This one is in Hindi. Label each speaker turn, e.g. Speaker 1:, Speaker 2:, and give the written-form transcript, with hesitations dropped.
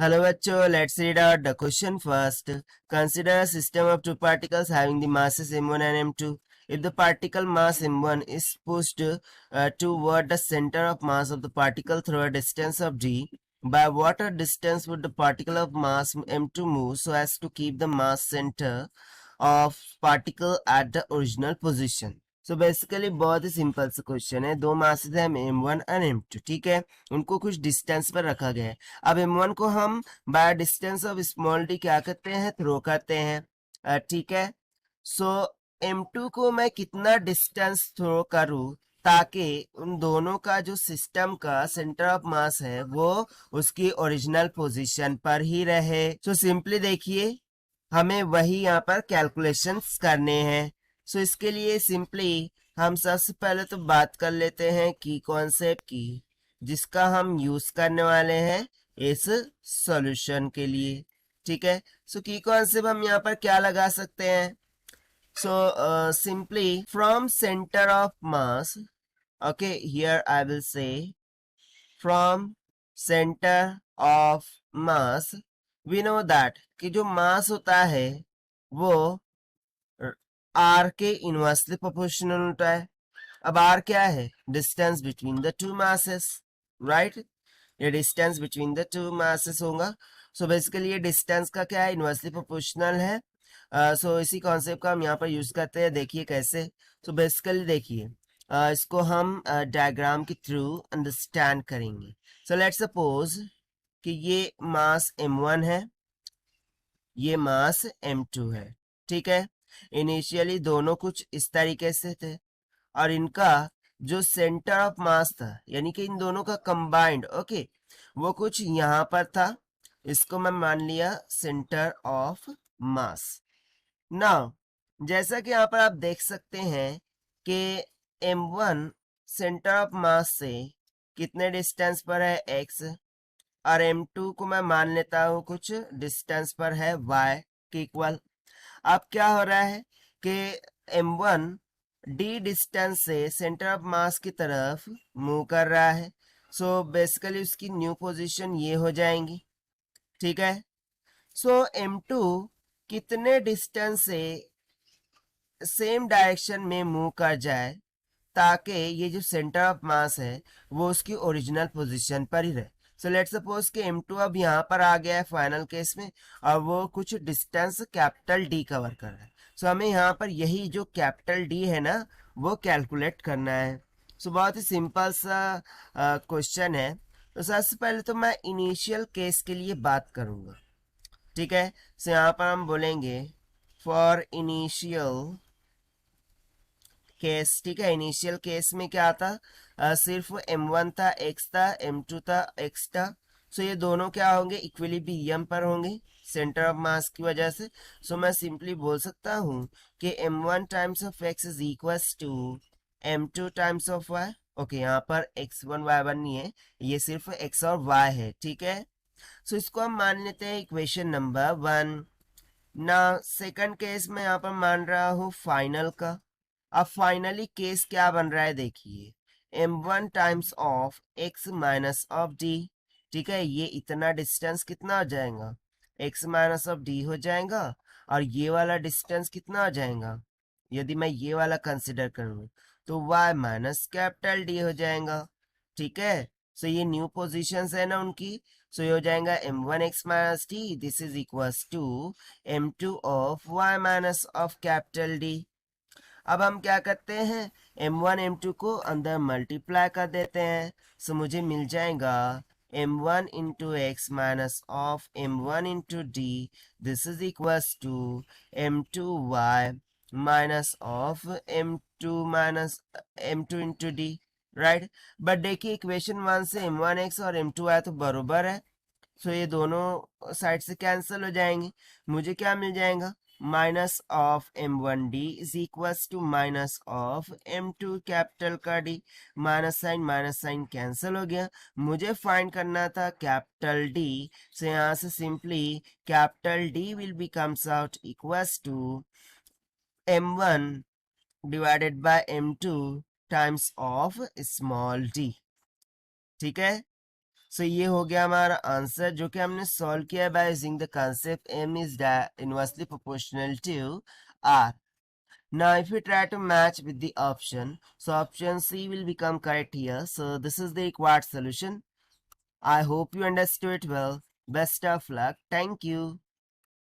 Speaker 1: Hello bachcho, let's read out the question first. Consider a system of two particles having the masses m1 and m2. If the particle mass m1 is pushed toward the center of mass of the particle through a distance of d, by what distance would the particle of mass m2 move so as to keep the mass center of particle at the original position? So basically बहुत ही सिंपल सा क्वेश्चन है। दो मासेस है m1 और m2, ठीक है, उनको कुछ डिस्टेंस पर रखा गया है। अब m1 को हम by distance of small D क्या करते हैं, थ्रो करते हैं, ठीक है। सो m2 को मैं कितना डिस्टेंस थ्रो करूं ताकि उन दोनों का जो सिस्टम का सेंटर ऑफ मास है वो उसकी ओरिजिनल पोजीशन पर ही रहे। सो सिंपली देखिए, हमें वही यहाँ पर कैलकुलेशंस करने हैं। सो इसके लिए सिंपली हम सबसे पहले तो बात कर लेते हैं की कॉन्सेप्ट की, जिसका हम यूज करने वाले हैं इस सॉल्यूशन के लिए, ठीक है। सो की कॉन्सेप्ट हम यहाँ पर क्या लगा सकते हैं, so simply from centre of mass, okay, here I will say from centre of mass we know that कि जो मास होता है वो आर के इनवर्सली प्रोपोर्शनल होता है। अब आर क्या है, distance between the two masses, right, ये distance between the two masses होगा। सो बेसिकली ये डिस्टेंस का क्या है, इनवर्सली प्रोपोर्शनल है। सो इसी कॉन्सेप्ट का हम यहाँ पर यूज करते हैं। देखिए कैसे, सो बेसिकली देखिए, इसको हम डायग्राम के थ्रू अंडरस्टैंड करेंगे। सो लेट्स सपोज कि ये मास m1 है, ये मास m2 है, ठीक है। इनिशियली दोनों कुछ इस तरीके से थे और इनका जो सेंटर ऑफ मास था, यानी कि इन दोनों का कंबाइंड, ओके, वो कुछ यहां पर था। इसको मैं मान लिया सेंटर ऑफ मास। नाउ जैसा कि यहां पर आप देख सकते हैं कि m1 सेंटर ऑफ मास से कितने डिस्टेंस पर है, x, और m2 को मैं मान लेता हूं कुछ डिस्टेंस पर है, y के इक्वल। अब क्या हो रहा है कि m1 d डिस्टेंस से सेंटर ऑफ मास की तरफ मूव कर रहा है। सो बेसिकली उसकी न्यू पोजीशन ये हो जाएंगी, ठीक है। सो m2 कितने डिस्टेंस से सेम डायरेक्शन में मूव कर जाए ताकि ये जो सेंटर ऑफ मास है वो उसकी ओरिजिनल पोजीशन पर ही रहे। सो लेट्स सपोज कि m2 अब यहाँ पर आ गया है फाइनल केस में, और वो कुछ डिस्टेंस कैपिटल डी कवर कर रहा है। सो हमें यहाँ पर यही जो कैपिटल डी है ना, वो कैलकुलेट करना है। सो बहुत ही सिंपल सा क्वेश्चन है। तो सबसे पहले तो मैं इनिशियल केस के लिए बात करूंगा, ठीक है। सो यहाँ पर हम बोलेंगे फॉर इनिशियल केस, ठीक है। इनिशियल केस में क्या था, सिर्फ m1 था, x था, m2 था, x था। सो ये दोनों क्या होंगे, इक्विलिब्रियम पर होंगे सेंटर ऑफ मास की वजह से। सो मैं सिंपली बोल सकता हूँ कि m1 times of x is equal to m2 times of y। Okay, यहाँ पर x1 y1 नहीं है, ये सिर्फ x और y है, ठीक है। सो इसको हम मान लेते हैं इक्वेशन नंबर 1। ना सेकंड केस में यहाँ पर मान रहा हूँ फाइनल का। अब फाइनली केस क्या बन रहा है, देखिए m1 times of x minus of d, ठीक है। ये इतना डिस्टेंस कितना हो जाएगा, x माइनस ऑफ d हो जाएगा, और ये वाला डिस्टेंस कितना हो जाएगा, यदि मैं ये वाला कंसिडर करूं तो y माइनस कैपिटल d हो जाएगा, ठीक है। सो ये न्यू पोजीशंस है ना उनकी। सो ये हो जाएगा m1 x minus d, this is equals to m2 of y minus of capital d। अब हम क्या करते हैं, m1 m2 को अंदर मल्टीप्लाई कर देते हैं। सो मुझे मिल जाएगा m1 into x minus of m1 into d, this is equals to m2y minus of m2 into d, right. But देखिए इक्वेशन 1 से m1x और m2y तो बरोबर है। सो ये दोनों साइड से कैंसिल हो जाएंगे। मुझे क्या मिल जाएगा, minus of m1d is equals to minus of m2 capital का d। माइनस साइन कैंसिल हो गया। मुझे फाइंड करना था कैपिटल d, so यहाँ से simply capital d will becomes out equals to m1 divided by m2 times of small d, ठीक है। सो ये हो गया हमारा आंसर जो कि हमने सॉल्व किया by using the concept m is inversely proportional to r. Now if we try to match with the option, so option C will become correct here. So this is the required solution. I hope you understood it well. Best of luck. Thank you.